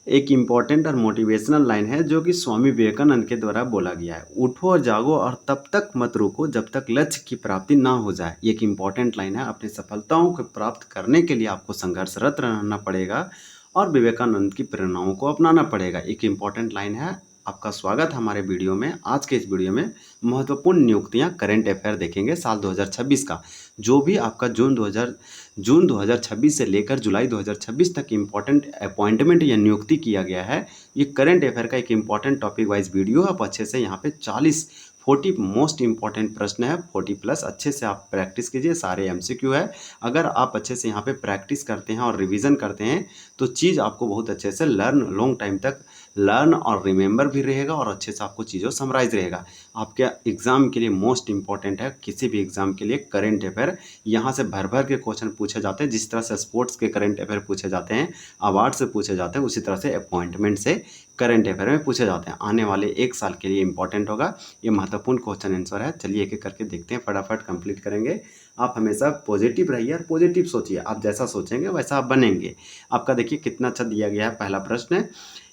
एक इम्पॉर्टेंट और motivational line है जो कि स्वामी विवेकानंद के द्वारा बोला गया है। उठो और जागो और तब तक मत रुको जब तक लक्ष्य की प्राप्ति ना हो जाए। ये एक इम्पॉर्टेंट लाइन है। अपनी सफलताओं को प्राप्त करने के लिए आपको संघर्षरत रहना पड़ेगा और विवेकानंद की प्रेरणाओं को अपनाना पड़ेगा। एक इम्पॉर्टेंट लाइन है। आपका स्वागत है हमारे वीडियो में। आज के इस वीडियो में महत्वपूर्ण नियुक्तियां करंट अफेयर देखेंगे साल 2026 का। जो भी आपका जून 2026 से लेकर जुलाई 2026 तक इम्पॉर्टेंट अपॉइंटमेंट या नियुक्ति किया गया है, ये करंट अफेयर का एक इम्पॉर्टेंट टॉपिक वाइज वीडियो है। आप अच्छे से यहाँ पे 40 मोस्ट इंपॉर्टेंट प्रश्न है, 40 प्लस अच्छे से आप प्रैक्टिस कीजिए। सारे एमसीक्यू है। अगर आप अच्छे से यहाँ पे प्रैक्टिस करते हैं और रिवीजन करते हैं तो चीज़ आपको बहुत अच्छे से लॉन्ग टाइम तक लर्न और रिमेंबर भी रहेगा और अच्छे से आपको चीज़ों समराइज रहेगा। आपके एग्जाम के लिए मोस्ट इंपॉर्टेंट है, किसी भी एग्जाम के लिए करंट अफेयर। यहाँ से भर भर के क्वेश्चन पूछे जाते हैं। जिस तरह से स्पोर्ट्स के करंट अफेयर पूछे जाते हैं, अवार्ड से पूछे जाते हैं, उसी तरह से अपॉइंटमेंट से करंट अफेयर में पूछे जाते हैं। आने वाले एक साल के लिए इंपॉर्टेंट होगा। ये महत्वपूर्ण क्वेश्चन आंसर है। चलिए एक एक करके देखते हैं, फटाफट कंप्लीट करेंगे। आप हमेशा पॉजिटिव रहिए और पॉजिटिव सोचिए। आप जैसा सोचेंगे वैसा आप बनेंगे। आपका देखिए कितना अच्छा दिया गया है। पहला प्रश्न है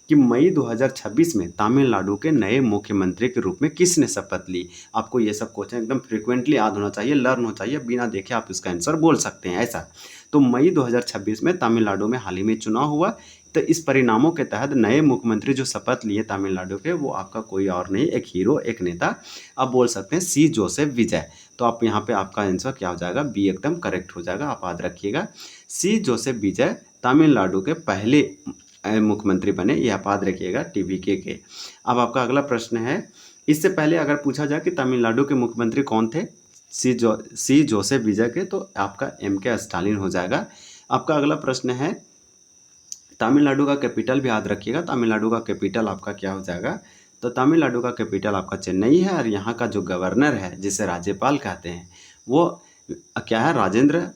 कि मई 2026 में तमिलनाडु के नए मुख्यमंत्री के रूप में किसने शपथ ली। आपको ये सब क्वेश्चन एकदम फ्रिक्वेंटली याद होना चाहिए, लर्न हो चाहिए। बिना देखे आप इसका आंसर बोल सकते हैं ऐसा। तो मई 2026 में तमिलनाडु में हाल ही में चुनाव हुआ। तो इस परिणामों के तहत नए मुख्यमंत्री जो शपथ लिए तमिलनाडु के, वो आपका कोई और नहीं, एक हीरो, एक नेता। आप बोल सकते हैं सी जोसेफ विजय। तो आप यहाँ पे आपका आंसर क्या हो जाएगा, बी एकदम करेक्ट हो जाएगा। आप याद रखिएगा, सी जोसेफ विजय तमिलनाडु के पहले मुख्यमंत्री बने। ये आप याद रखिएगा, टीवीके के। अब आपका अगला प्रश्न है, इससे पहले अगर पूछा जाए कि तमिलनाडु के मुख्यमंत्री कौन थे सी जोसेफ विजय के, तो आपका एम.के. स्टालिन हो जाएगा। आपका अगला प्रश्न है, तमिलनाडु का कैपिटल भी याद रखिएगा। तमिलनाडु का कैपिटल आपका क्या हो जाएगा, तो तमिलनाडु का कैपिटल आपका चेन्नई है। और यहाँ का जो गवर्नर है, जिसे राज्यपाल कहते हैं, वो क्या है, राजेंद्र।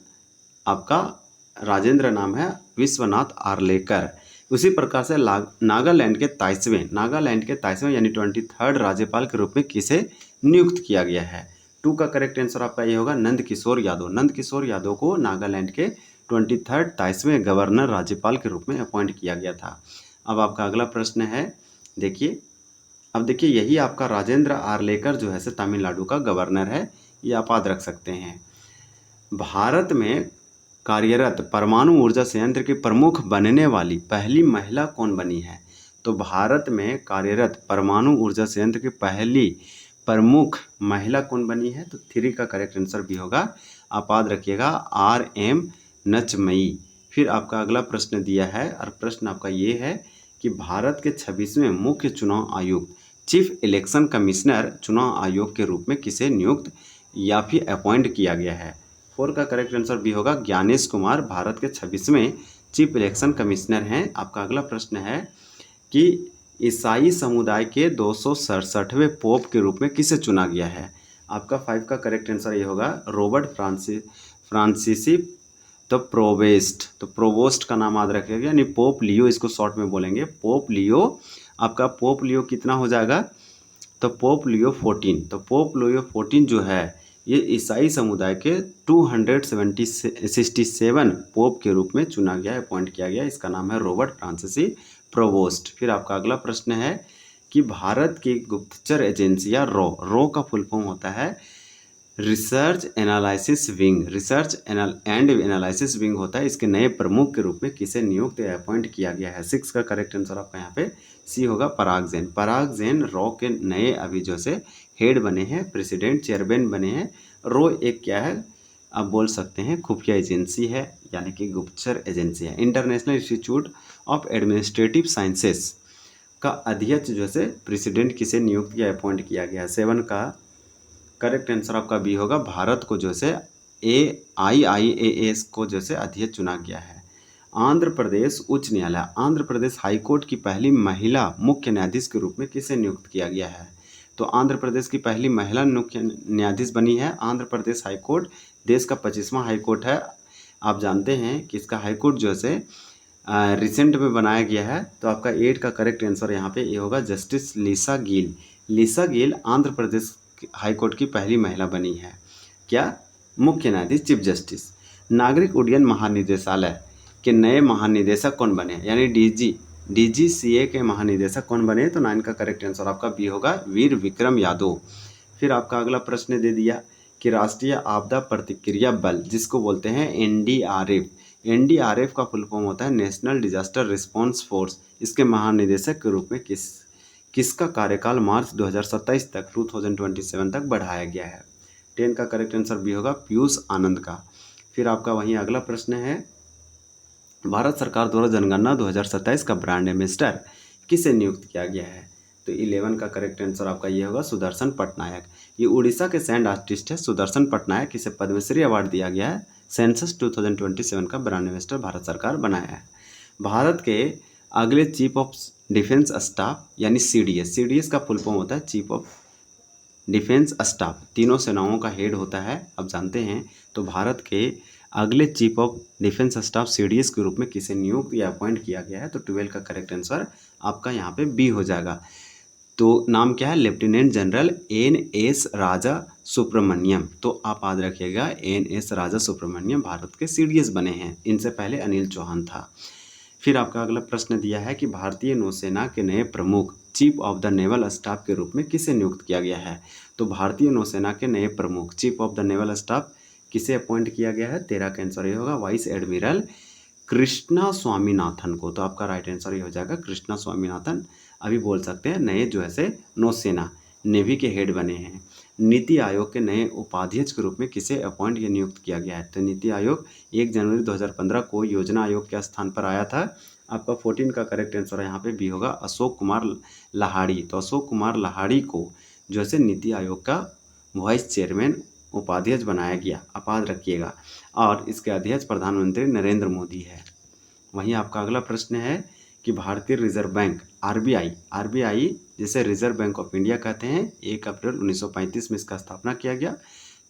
आपका राजेंद्र नाम है विश्वनाथ आर्लेकर। उसी प्रकार से नागालैंड के 23वें यानी 23rd राज्यपाल के रूप में किसे नियुक्त किया गया है। 2 का करेक्ट आंसर आपका ये होगा, नंद किशोर यादव। नंद किशोर यादव को नागालैंड के 23वें गवर्नर राज्यपाल के रूप में अपॉइंट किया गया था। अब आपका अगला प्रश्न है, देखिए। अब देखिए, यही आपका राजेंद्र आर्लेकर जो है से तमिलनाडु का गवर्नर है। ये आप याद रख सकते हैं। भारत में कार्यरत परमाणु ऊर्जा संयंत्र की प्रमुख बनने वाली पहली महिला कौन बनी है। तो भारत में कार्यरत परमाणु ऊर्जा संयंत्र की पहली प्रमुख महिला कौन बनी है, तो 3 का करेक्ट आंसर भी होगा। आप याद रखिएगा, R.M. नचमई। फिर आपका अगला प्रश्न दिया है और प्रश्न आपका ये है कि भारत के 26वें मुख्य चुनाव आयुक्त, चीफ इलेक्शन कमिश्नर चुनाव आयोग के रूप में किसे नियुक्त या फिर अपॉइंट किया गया है। 4 का करेक्ट आंसर भी होगा, ज्ञानेश कुमार भारत के 26वें चीफ इलेक्शन कमिश्नर हैं। आपका अगला प्रश्न है कि ईसाई समुदाय के 267वें पोप के रूप में किसे चुना गया है। आपका 5 का करेक्ट आंसर ये होगा, रॉबर्ट फ्रांसीसी द प्रोवेस्ट। तो प्रोवोस्ट का नाम याद रखिएगा, यानी पोप लियो, इसको शॉर्ट में बोलेंगे पोप लियो। आपका पोप लियो कितना हो जाएगा, तो पोप लियो 14। तो पोप लियो 14 जो है, ये ईसाई समुदाय के 267 पोप के रूप में चुना गया है, अपॉइंट किया गया। इसका नाम है रॉबर्ट फ्रांसीसी प्रोवोस्ट। फिर आपका अगला प्रश्न है कि भारत की गुप्तचर एजेंसी या रॉ का फुल फॉर्म होता है research analysis wing. Research and analysis wing होता है। इसके नए प्रमुख के रूप में किसे नियुक्त या अपॉइंट किया गया है। 6 का करेक्ट आंसर आपका यहाँ पे सी होगा, पराग जैन। पराग जैन रॉ के नए अभी जो से हेड बने हैं, प्रेसिडेंट चेयरमैन बने हैं। रॉ एक क्या है, आप बोल सकते हैं खुफिया एजेंसी है, यानी कि गुप्तचर एजेंसी है। International institute of administrative sciences का अध्यक्ष जो से प्रेसिडेंट किसे नियुक्त या अपॉइंट किया गया है। 7 का करेक्ट आंसर आपका बी होगा, भारत को जो से AIIAS को जो से अध्यक्ष चुना गया है। आंध्र प्रदेश उच्च न्यायालय, आंध्र प्रदेश हाईकोर्ट की पहली महिला मुख्य न्यायाधीश के रूप में किसे नियुक्त किया गया है। तो आंध्र प्रदेश की पहली महिला मुख्य न्यायाधीश बनी है। आंध्र प्रदेश हाईकोर्ट देश का 25वां हाईकोर्ट है। आप जानते हैं कि इसका हाईकोर्ट जो है रिसेंट में बनाया गया है। तो आपका 8 का करेक्ट आंसर यहाँ पे ये होगा, जस्टिस लिसा गिल। लिसा गिल आंध्र प्रदेश हाईकोर्ट की पहली महिला बनी है, क्या, मुख्य न्यायाधीश, चीफ जस्टिस। नागरिक उड्डयन महानिदेशालय के नए महानिदेशक कौन बने, यानी DG डीजीसीए के महानिदेशक कौन बने? तो 9 का करेक्ट आंसर आपका बी होगा, वीर विक्रम यादव। फिर आपका अगला प्रश्न दे दिया कि राष्ट्रीय आपदा प्रतिक्रिया बल, जिसको बोलते हैं एनडीआरएफ, एनडीआरएफ का फुल फॉर्म होता है नेशनल डिजास्टर रिस्पांस फोर्स। इसके महानिदेशक के रूप में किसका कार्यकाल मार्च 2027 तक 2027 तक बढ़ाया गया है? 10 का करेक्ट आंसर बी होगा, पीयूष आनंद का। फिर आपका वहीं अगला प्रश्न है, भारत सरकार द्वारा जनगणना 2027 का ब्रांड एम्बेसडर किसे नियुक्त किया गया है? तो 11 का करेक्ट आंसर आपका ये होगा, सुदर्शन पटनायक। ये उड़ीसा के सैंड आर्टिस्ट है सुदर्शन पटनायक, इसे पद्मश्री अवार्ड दिया गया है। सेंसस 2027 का ब्रांड एम्बेसडर भारत सरकार बनाया है। भारत के अगले चीफ ऑफ डिफेंस स्टाफ यानी सीडीएस, सीडीएस का फुल फॉर्म होता है चीफ ऑफ डिफेंस स्टाफ, तीनों सेनाओं का हेड होता है, अब जानते हैं। तो भारत के अगले chief of defence staff CDS के रूप में किसे नियुक्त या अपॉइंट किया गया है? तो 12 का करेक्ट आंसर आपका यहाँ पे बी हो जाएगा। तो नाम क्या है? Lieutenant general N S. Raja Subramaniam. तो आप याद रखिएगा, एन.एस. राजा सुब्रमण्यम भारत के सीडीएस बने हैं, इनसे पहले अनिल चौहान था। फिर आपका अगला प्रश्न दिया है कि भारतीय नौसेना के नए प्रमुख chief of the naval staff के रूप में किसे नियुक्त किया गया है? तो भारतीय नौसेना के नए प्रमुख chief of the naval staff किसे अपॉइंट किया गया है? 13 का आंसर ये होगा, वाइस एडमिरल कृष्णा स्वामीनाथन को। तो आपका राइट आंसर ये हो जाएगा, कृष्णा स्वामीनाथन अभी बोल सकते हैं नए जो है से नौसेना नेवी के हेड बने हैं। नीति आयोग के नए उपाध्यक्ष के रूप में किसे अपॉइंट या नियुक्त किया गया है? तो नीति आयोग 1 जनवरी 2015 को योजना आयोग के स्थान पर आया था। आपका 14 का करेक्ट आंसर यहाँ पे बी होगा, अशोक कुमार लाहाड़ी। तो अशोक कुमार लाहाड़ी को जो है से नीति आयोग का वाइस चेयरमैन उपाध्यक्ष बनाया गया, आप याद रखिएगा। और इसके अध्यक्ष प्रधानमंत्री नरेंद्र मोदी है। वहीं आपका अगला प्रश्न है कि भारतीय रिजर्व बैंक आरबीआई, आरबीआई जिसे रिजर्व बैंक ऑफ इंडिया कहते हैं, 1 अप्रैल 1935 में इसका स्थापना किया गया।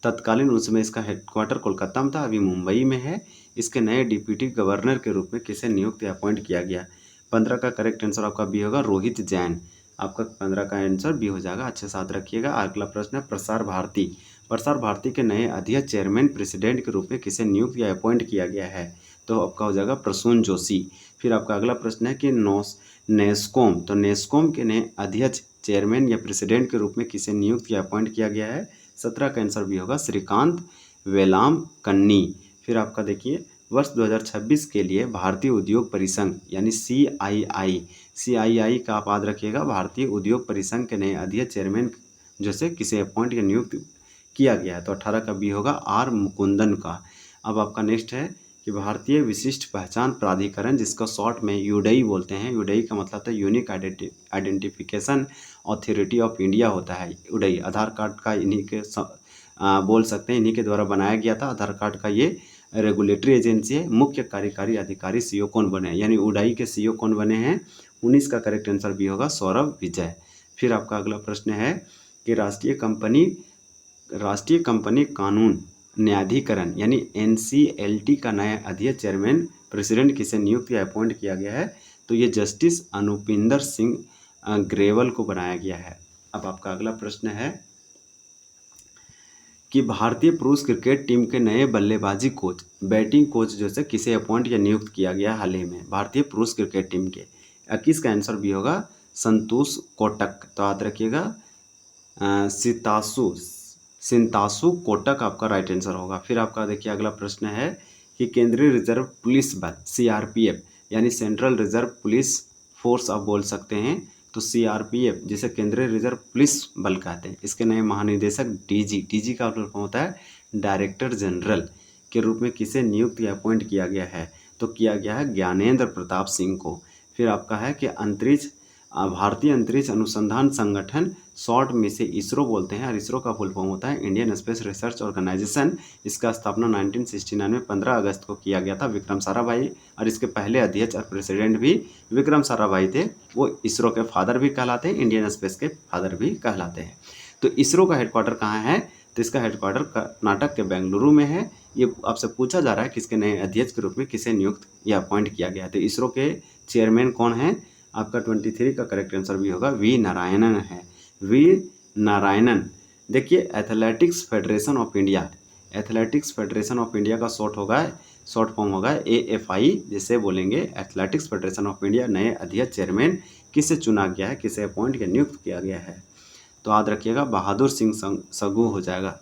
तत्कालीन उसमें इसका हेडक्वार्टर कोलकाता में था, अभी मुंबई में है। इसके नए डिप्यूटी गवर्नर के रूप में किसे नियुक्त या अपॉइंट किया गया? 15 का करेक्ट आंसर आपका बी होगा, रोहित जैन। आपका 15 का आंसर बी हो जाएगा, अच्छे से याद रखिएगा। अगला प्रश्न है प्रसार भारती, प्रसार भारती के नए अध्यक्ष चेयरमैन प्रेसिडेंट के रूप में किसे नियुक्त या अपॉइंट किया गया है? तो आपका हो जाएगा प्रसून जोशी। फिर आपका अगला प्रश्न है कि नेस्कॉम, तो नेस्कॉम के नए अध्यक्ष चेयरमैन या प्रेसिडेंट के रूप में किसे नियुक्त या अपॉइंट किया गया है? 17 का आंसर भी होगा, श्रीकांत वेलामकन्नी। फिर आपका देखिए, वर्ष 2026 के लिए भारतीय उद्योग परिसंघ यानी सीआईआई का आप याद रखिएगा, भारतीय उद्योग परिसंघ के नए अध्यक्ष चेयरमैन जैसे किसे अपॉइंट या नियुक्त किया गया है? तो 18 का बी होगा, आर मुकुंदन का। अब आपका नेक्स्ट है कि भारतीय विशिष्ट पहचान प्राधिकरण, जिसका शॉर्ट में यूडई बोलते हैं, यूडई का मतलब था unique identification authority of India होता है यूडई। आधार कार्ड का इन्हीं के बोल सकते हैं, इन्हीं के द्वारा बनाया गया था आधार कार्ड का। ये रेगुलेटरी एजेंसी है। मुख्य कार्यकारी अधिकारी सीईओ कौन बने हैं, यानी यूडई के सीईओ कौन बने हैं? 19 का करेक्ट आंसर भी होगा, सौरभ विजय। फिर आपका अगला प्रश्न है कि राष्ट्रीय कंपनी कानून न्यायाधिकरण यानी एनसीएलटी का नया अध्यक्ष चेयरमैन प्रेसिडेंट किसे नियुक्त या अपॉइंट किया गया है? तो ये जस्टिस अनुपिंदर सिंह ग्रेवल को बनाया गया है। अब आपका अगला प्रश्न है कि भारतीय पुरुष क्रिकेट टीम के नए बल्लेबाजी कोच, बैटिंग कोच जैसे किसे अपॉइंट या नियुक्त किया गया हाल ही में? भारतीय पुरुष क्रिकेट टीम के 21 का आंसर भी होगा, संतोष कोटक। तो याद रखिएगा, सिंतासु कोटक आपका राइट आंसर होगा। फिर आपका देखिए अगला प्रश्न है कि केंद्रीय रिजर्व पुलिस बल सीआरपीएफ यानी सेंट्रल रिजर्व पुलिस फोर्स आप बोल सकते हैं, तो सीआरपीएफ जिसे केंद्रीय रिजर्व पुलिस बल कहते हैं, इसके नए महानिदेशक डीजी का मतलब होता है डायरेक्टर जनरल के रूप में किसे नियुक्त या अपॉइंट किया गया है? तो किया गया है ज्ञानेंद्र प्रताप सिंह को। फिर आपका है कि भारतीय अंतरिक्ष अनुसंधान संगठन, शॉर्ट में से इसरो बोलते हैं, और इसरो का फुल फॉर्म होता है इंडियन स्पेस रिसर्च ऑर्गेनाइजेशन। इसका स्थापना 1969 में 15 अगस्त को किया गया था विक्रम साराभाई, और इसके पहले अध्यक्ष और प्रेसिडेंट भी विक्रम साराभाई थे। वो इसरो के फादर भी कहलाते हैं, इंडियन स्पेस के फादर भी कहलाते हैं। तो इसरो का हेडक्वार्टर कहाँ है? तो इसका हेडक्वार्टर कर्नाटक के बेंगलुरु में है। ये आपसे पूछा जा रहा है किसके नए अध्यक्ष के रूप में किसे नियुक्त या अपॉइंट किया गया। तो इसरो के चेयरमैन कौन है? आपका 23 का करेक्ट आंसर भी होगा, वी नारायणन है, वी नारायणन। देखिए athletics federation of India, athletics federation of India का शॉर्ट होगा शॉर्ट फॉर्म होगा AFI, जिसे बोलेंगे एथलेटिक्स फेडरेशन ऑफ इंडिया। नए अध्यक्ष चेयरमैन किसे चुना गया है, किसे अपॉइंट या नियुक्त किया गया है? तो याद रखिएगा बहादुर सिंह सगू हो जाएगा।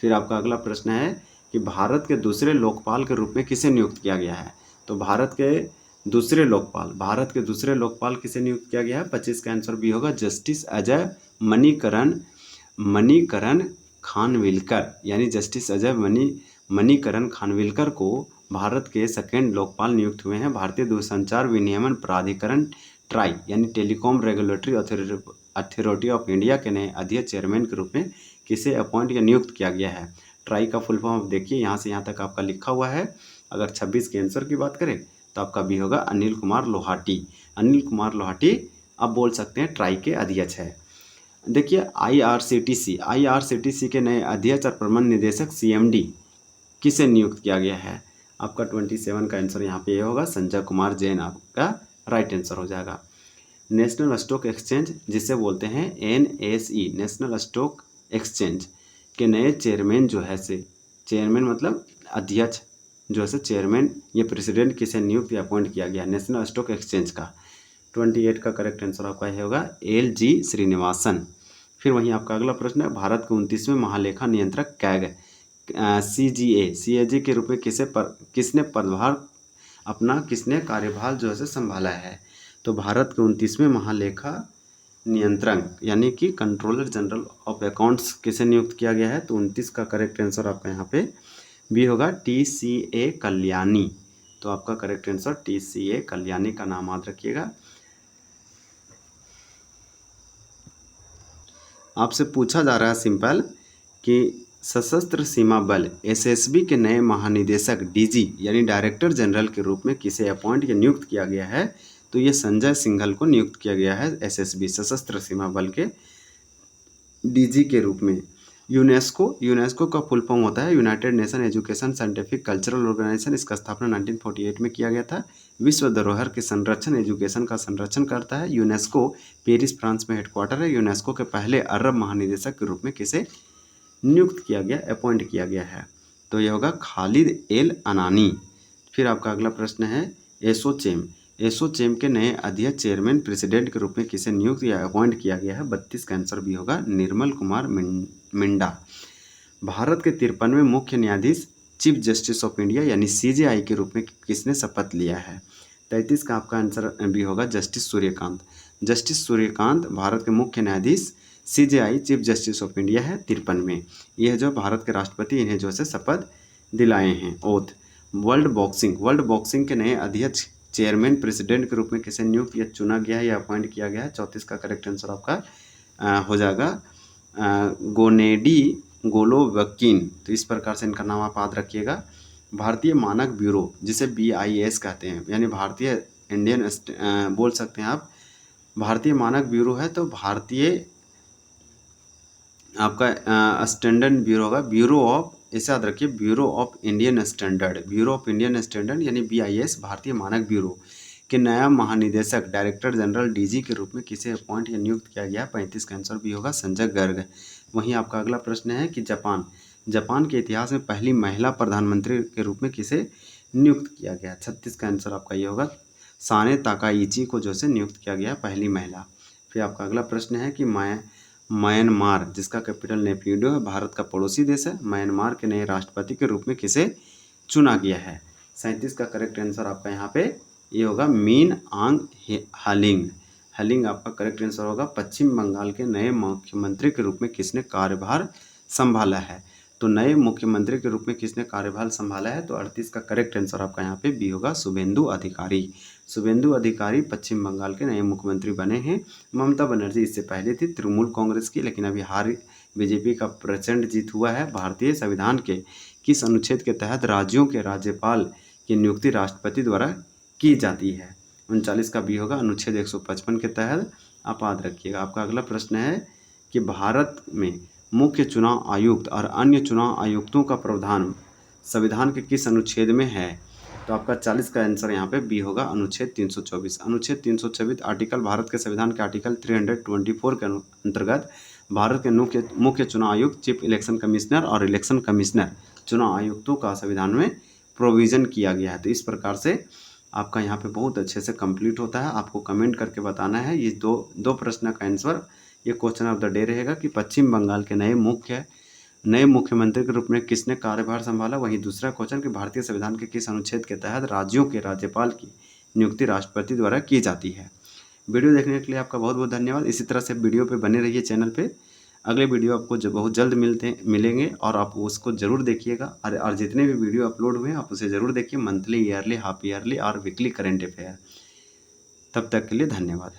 फिर आपका अगला प्रश्न है कि भारत के दूसरे लोकपाल के रूप में किसे नियुक्त किया गया है? तो भारत के दूसरे लोकपाल किसे नियुक्त किया गया है? 25 का आंसर भी होगा जस्टिस अजय मणिकरण खानविलकर, यानी जस्टिस अजय मणिकरण खानविलकर को भारत के सेकेंड लोकपाल नियुक्त हुए हैं। भारतीय दूरसंचार विनियमन प्राधिकरण ट्राई यानी telecom regulatory authority of India के नए अध्यक्ष चेयरमैन के रूप में किसे अपॉइंट या नियुक्त किया गया है? ट्राई का फुल फॉर्म देखिए, यहाँ से यहाँ तक आपका लिखा हुआ है। अगर 26 के आंसर की बात करें तो आपका भी होगा अनिल कुमार लोहाटी। अनिल कुमार लोहाटी आप बोल सकते हैं ट्राई के अध्यक्ष है। देखिए IRCTC के नए अध्यक्ष और प्रबंध निदेशक CMD किसे नियुक्त किया गया है? आपका 27 का आंसर यहाँ पे ये होगा संजय कुमार जैन, आपका राइट आंसर हो जाएगा। नेशनल स्टॉक एक्सचेंज जिसे बोलते हैं NSE, नेशनल स्टॉक एक्सचेंज के नए चेयरमैन जो है से, चेयरमैन मतलब अध्यक्ष, जो है चेयरमैन या प्रेसिडेंट किसे नियुक्त या अपॉइंट किया गया नेशनल स्टॉक एक्सचेंज का? 28 का करेक्ट आंसर आपका ये होगा LG श्रीनिवासन। फिर वहीं आपका अगला प्रश्न है भारत के 29वें महालेखा नियंत्रक कैग CAG के रूप में किसने कार्यभार जो है संभाला है? तो भारत के 29वें महालेखा नियंत्रक यानी कि कंट्रोलर जनरल ऑफ अकाउंट्स किसे नियुक्त किया गया है? तो 29 का करेक्ट आंसर आपका यहाँ पे भी होगा TCA कल्याणी। तो आपका करेक्ट आंसर TCA कल्याणी का नाम याद रखिएगा। आपसे पूछा जा रहा है सिंपल कि सशस्त्र सीमा बल SSB के नए महानिदेशक DG यानी डायरेक्टर जनरल के रूप में किसे अपॉइंट या नियुक्त किया गया है? तो ये संजय सिंघल को नियुक्त किया गया है SSB सशस्त्र सीमा बल के DG के रूप में। यूनेस्को का फुल फॉर्म होता है United Nation Education Scientific Cultural Organization. इसका स्थापना 1948 में किया गया था। विश्व धरोहर के संरक्षण एजुकेशन का संरक्षण करता है। यूनेस्को पेरिस फ्रांस में हेडक्वार्टर है। यूनेस्को के पहले अरब महानिदेशक के रूप में किसे नियुक्त किया गया, अपॉइंट किया गया है? तो यह होगा खालिद एल अनानी। फिर आपका अगला प्रश्न है एसोचैम के नए अध्यक्ष चेयरमैन प्रेसिडेंट के रूप में किसे नियुक्त या अपॉइंट किया गया है? 32 का आंसर भी होगा निर्मल कुमार मिंडा। भारत के 53वें मुख्य न्यायाधीश चीफ जस्टिस ऑफ इंडिया यानी CJI के रूप में किसने शपथ लिया है? 33 का आपका आंसर भी होगा जस्टिस सूर्यकांत भारत के मुख्य न्यायाधीश CJI chief justice of India है 53 में। यह जो भारत के राष्ट्रपति इन्हें जो है शपथ दिलाए हैं ओथ। वर्ल्ड बॉक्सिंग के नए अध्यक्ष चेयरमैन प्रेसिडेंट के रूप में किसे नियुक्त या चुना गया है या अपॉइंट किया गया है? 34 का करेक्ट आंसर आपका हो जाएगा गोनेडी गोलोवकिन। तो इस प्रकार से इनका नाम आप याद रखिएगा। भारतीय मानक ब्यूरो जिसे BIS कहते हैं यानी भारतीय इंडियन बोल सकते हैं आप। भारतीय मानक ब्यूरो है तो भारतीय आपका स्टैंडर्ड ब्यूरो होगा ब्यूरो ऑफ, इसे याद रखिए ब्यूरो ऑफ इंडियन स्टैंडर्ड यानी BIS भारतीय मानक ब्यूरो के नया महानिदेशक डायरेक्टर जनरल DG के रूप में किसे अपॉइंट या नियुक्त किया गया? 35 का आंसर भी होगा संजय गर्ग। वहीं आपका अगला प्रश्न है कि जापान के इतिहास में पहली महिला प्रधानमंत्री के रूप में किसे नियुक्त किया गया? 36 का आंसर आपका ये होगा साने ताकाइची को जो से नियुक्त किया गया पहली महिला। फिर आपका अगला प्रश्न है कि म्यांमार जिसका कैपिटल नेपिडो है भारत का पड़ोसी देश है, म्यांमार के नए राष्ट्रपति के रूप में किसे चुना गया है? 37 का करेक्ट आंसर आपका यहाँ पे ये होगा मीन आंग हलिंग आपका करेक्ट आंसर होगा। पश्चिम बंगाल के नए मुख्यमंत्री के रूप में किसने कार्यभार संभाला है? तो नए मुख्यमंत्री के रूप में किसने कार्यभार संभाला है? तो 38 का करेक्ट आंसर आपका यहाँ पे बी होगा शुभेंदु अधिकारी पश्चिम बंगाल के नए मुख्यमंत्री बने हैं। ममता बनर्जी इससे पहले थी तृणमूल कांग्रेस की, लेकिन अभी BJP का प्रचंड जीत हुआ है। भारतीय संविधान के किस अनुच्छेद के तहत राज्यों के राज्यपाल की नियुक्ति राष्ट्रपति द्वारा की जाती है? 39 का बी होगा अनुच्छेद 155 के तहत। आप याद रखिएगा। आपका अगला प्रश्न है कि भारत में मुख्य चुनाव आयुक्त और अन्य चुनाव आयुक्तों का प्रावधान संविधान के किस अनुच्छेद में है? तो आपका 40 का आंसर यहाँ पे बी होगा अनुच्छेद 324। अनुच्छेद 324 आर्टिकल भारत के संविधान के आर्टिकल 324 के अंतर्गत भारत के मुख्य चुनाव आयुक्त चीफ इलेक्शन कमिश्नर और इलेक्शन कमिश्नर चुनाव आयुक्तों का संविधान में प्रोविज़न किया गया है। तो इस प्रकार से आपका यहाँ पे बहुत अच्छे से कंप्लीट होता है। आपको कमेंट करके बताना है। ये दो प्रश्न का आंसर ये क्वेश्चन ऑफ द डे रहेगा कि पश्चिम बंगाल के नए मुख्यमंत्री के रूप में किसने कार्यभार संभाला। वहीं दूसरा क्वेश्चन कि भारतीय संविधान के किस अनुच्छेद के तहत राज्यों के राज्यपाल की नियुक्ति राष्ट्रपति द्वारा की जाती है। वीडियो देखने के लिए आपका बहुत बहुत धन्यवाद। इसी तरह से वीडियो पे बने रहिए चैनल पे। अगले वीडियो आपको बहुत जल्द मिलेंगे और आप उसको ज़रूर देखिएगा। और जितने भी वीडियो अपलोड हुए हैं आप उसे ज़रूर देखिए, मंथली, ईयरली, हाफ ईयरली और वीकली करंट अफेयर। तब तक के लिए धन्यवाद।